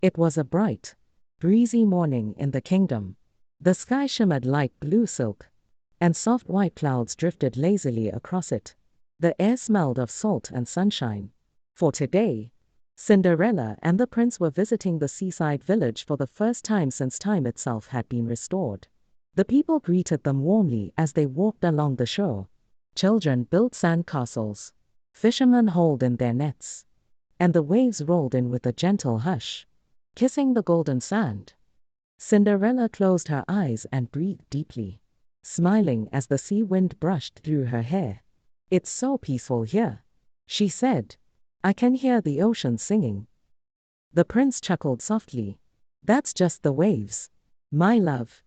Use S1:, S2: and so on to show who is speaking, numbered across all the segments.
S1: It was a bright, breezy morning in the kingdom. The sky shimmered like blue silk, and soft white clouds drifted lazily across it. The air smelled of salt and sunshine. For today, Cinderella and the prince were visiting the seaside village for the first time since time itself had been restored. The people greeted them warmly as they walked along the shore. Children built sand castles. Fishermen hauled in their nets. And the waves rolled in with a gentle hush, kissing the golden sand. Cinderella closed her eyes and breathed deeply, smiling as the sea wind brushed through her hair. "It's so peaceful here," she said. "I can hear the ocean singing." The prince chuckled softly. "That's just the waves, my love."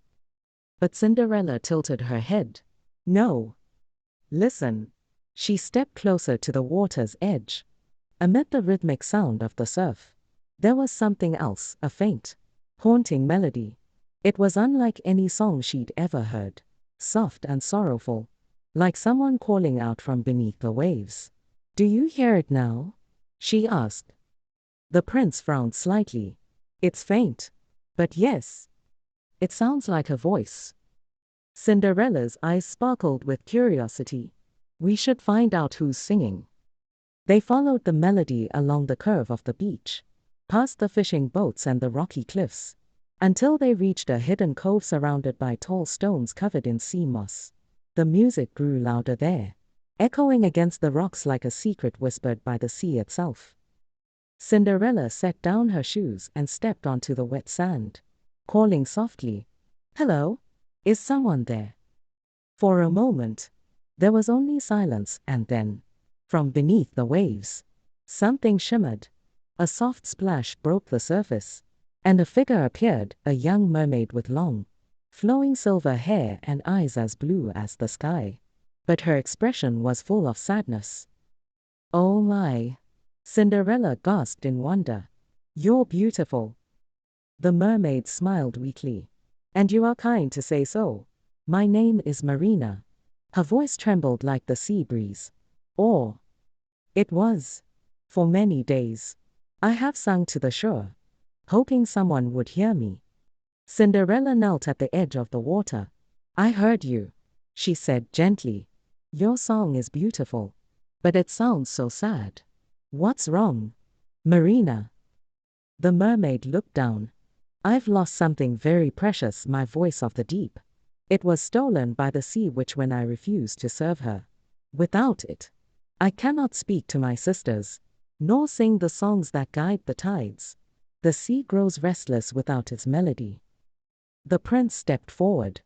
S1: But Cinderella tilted her head. "No. Listen." She stepped closer to the water's edge. Amid the rhythmic sound of the surf, there was something else, a faint, haunting melody. It was unlike any song she'd ever heard, soft and sorrowful, like someone calling out from beneath the waves. "Do you hear it now?" she asked. The prince frowned slightly. "It's faint, but yes, it sounds like a voice." Cinderella's eyes sparkled with curiosity. "We should find out who's singing." They followed the melody along the curve of the beach, past the fishing boats and the rocky cliffs, until they reached a hidden cove surrounded by tall stones covered in sea moss. The music grew louder there, echoing against the rocks like a secret whispered by the sea itself. Cinderella set down her shoes and stepped onto the wet sand, calling softly, "Hello, is someone there?" For a moment, there was only silence, and then, from beneath the waves, something shimmered. A soft splash broke the surface, and a figure appeared, a young mermaid with long, flowing silver hair and eyes as blue as the sky. But her expression was full of sadness. "Oh my!" Cinderella gasped in wonder. "You're beautiful." The mermaid smiled weakly. "And you are kind to say so. My name is Marina." Her voice trembled like the sea breeze. "Or it was. For many days, I have sung to the shore, hoping someone would hear me." Cinderella knelt at the edge of the water. "I heard you," she said gently. "Your song is beautiful, but it sounds so sad. What's wrong, Marina?" The mermaid looked down. "I've lost something very precious, my voice of the deep. It was stolen by the sea witch when I refused to serve her. Without it, I cannot speak to my sisters, nor sing the songs that guide the tides. The sea grows restless without its melody." The prince stepped forward.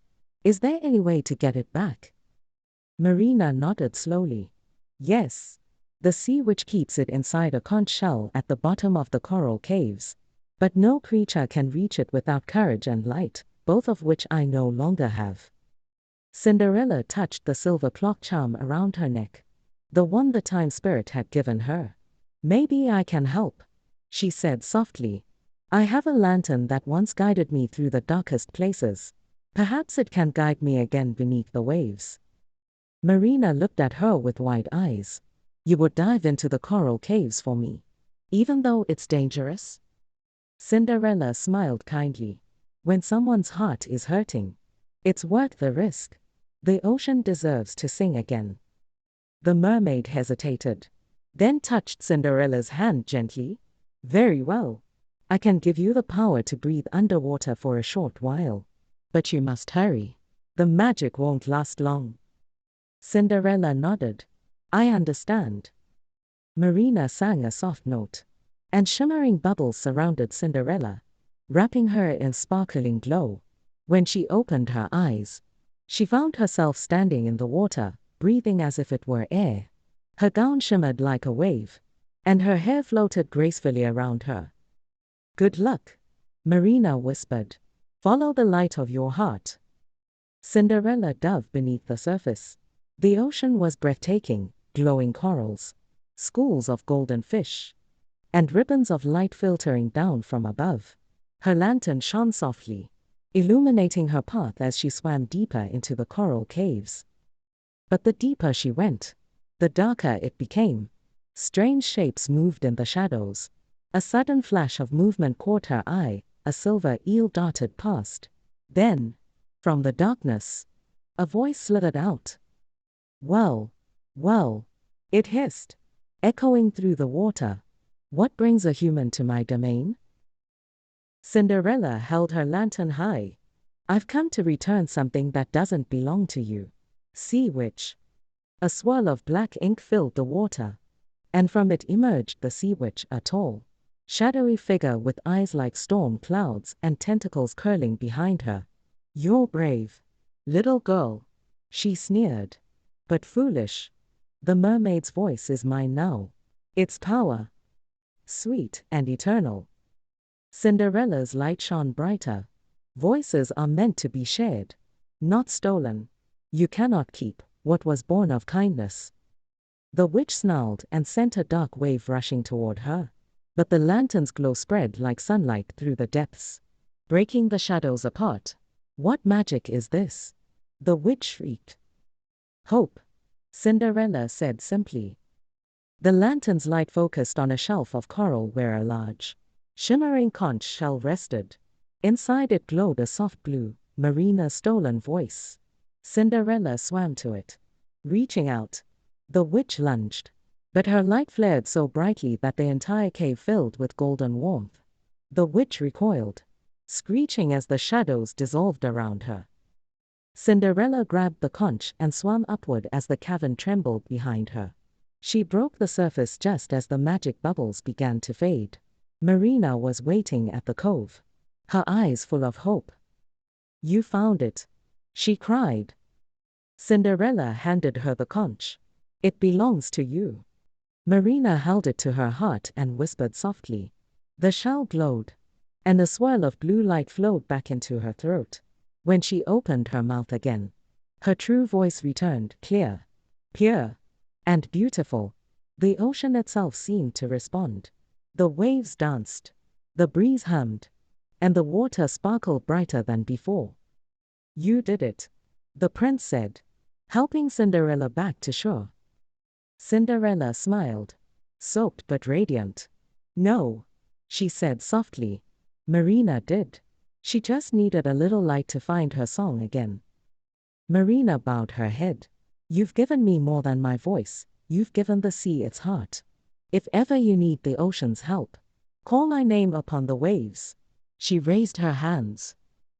S1: "Is there any way to get it back?" Marina nodded slowly. "Yes. The sea witch keeps it inside a conch shell at the bottom of the coral caves. But no creature can reach it without courage and light, both of which I no longer have." Cinderella touched the silver clock charm around her neck, the one the time spirit had given her. "Maybe I can help," she said softly. "I have a lantern that once guided me through the darkest places. Perhaps it can guide me again beneath the waves." Marina looked at her with wide eyes. "You would dive into the coral caves for me, even though it's dangerous?" Cinderella smiled kindly. "When someone's heart is hurting, it's worth the risk. The ocean deserves to sing again." The mermaid hesitated, then touched Cinderella's hand gently. "Very well. I can give you the power to breathe underwater for a short while. But you must hurry. The magic won't last long." Cinderella nodded. "I understand." Marina sang a soft note, and shimmering bubbles surrounded Cinderella, wrapping her in sparkling glow. When she opened her eyes, she found herself standing in the water, breathing as if it were air. Her gown shimmered like a wave, and her hair floated gracefully around her. "Good luck," Marina whispered. "Follow the light of your heart." Cinderella dove beneath the surface. The ocean was breathtaking, glowing corals, schools of golden fish, and ribbons of light filtering down from above. Her lantern shone softly, illuminating her path as she swam deeper into the coral caves. But the deeper she went, the darker it became. Strange shapes moved in the shadows, A sudden flash of movement caught her eye, a silver eel darted past. Then, from the darkness, a voice slithered out. Well, well, it hissed, echoing through the water. What brings a human to my domain? Cinderella held her lantern high. I've come to return something that doesn't belong to you. Sea witch. A swirl of black ink filled the water, and from it emerged the sea witch, a tall, shadowy figure with eyes like storm clouds and tentacles curling behind her. You're brave, little girl, she sneered. But foolish. The mermaid's voice is mine now. Its power, sweet and eternal. Cinderella's light shone brighter. Voices are meant to be shared, not stolen. You cannot keep what was born of kindness. The witch snarled and sent a dark wave rushing toward her. But the lantern's glow spread like sunlight through the depths, breaking the shadows apart. What magic is this? The witch shrieked. Hope, Cinderella said simply. The lantern's light focused on a shelf of coral where a large, shimmering conch shell rested. Inside it glowed a soft blue, Marina stolen voice. Cinderella swam to it. Reaching out, the witch lunged. But her light flared so brightly that the entire cave filled with golden warmth. The witch recoiled, screeching as the shadows dissolved around her. Cinderella grabbed the conch and swam upward as the cavern trembled behind her. She broke the surface just as the magic bubbles began to fade. Marina was waiting at the cove, her eyes full of hope. You found it, she cried. Cinderella handed her the conch. It belongs to you. Marina held it to her heart and whispered softly. The shell glowed, and a swirl of blue light flowed back into her throat. When she opened her mouth again, her true voice returned, clear, pure, and beautiful. The ocean itself seemed to respond. The waves danced, the breeze hummed, and the water sparkled brighter than before. You did it, the prince said, helping Cinderella back to shore. Cinderella smiled, soaked but radiant. No, she said softly. Marina did. She just needed a little light to find her song again. Marina bowed her head. You've given me more than my voice. You've given the sea its heart. If ever you need the ocean's help, call my name upon the waves. She raised her hands,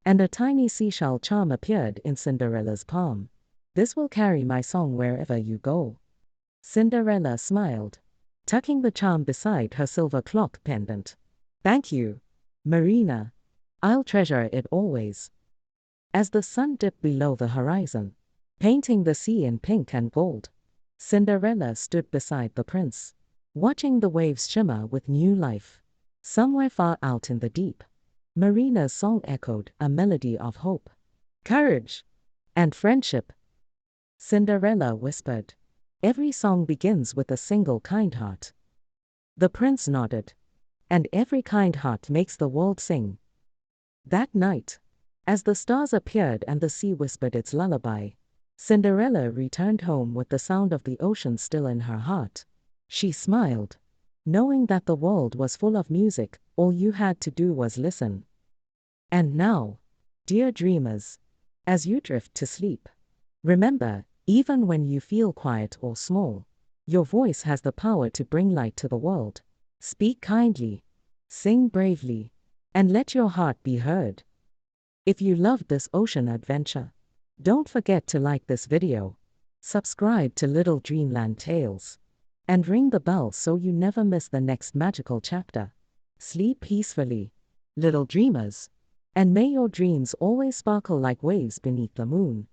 S1: and a tiny seashell charm appeared in Cinderella's palm. This will carry my song wherever you go. Cinderella smiled, tucking the charm beside her silver clock pendant. Thank you, Marina. I'll treasure it always. As the sun dipped below the horizon, painting the sea in pink and gold, Cinderella stood beside the prince, watching the waves shimmer with new life. Somewhere far out in the deep, Marina's song echoed, a melody of hope, courage, and friendship. Cinderella whispered, every song begins with a single kind heart. The prince nodded, and every kind heart makes the world sing. That night, as the stars appeared and the sea whispered its lullaby, Cinderella returned home with the sound of the ocean still in her heart. She smiled, knowing that the world was full of music, all you had to do was listen. And now, dear dreamers, as you drift to sleep, remember, even when you feel quiet or small, your voice has the power to bring light to the world. Speak kindly, sing bravely, and let your heart be heard. If you loved this ocean adventure, don't forget to like this video, subscribe to Little Dreamland Tales, and ring the bell so you never miss the next magical chapter. Sleep peacefully, little dreamers, and may your dreams always sparkle like waves beneath the moon.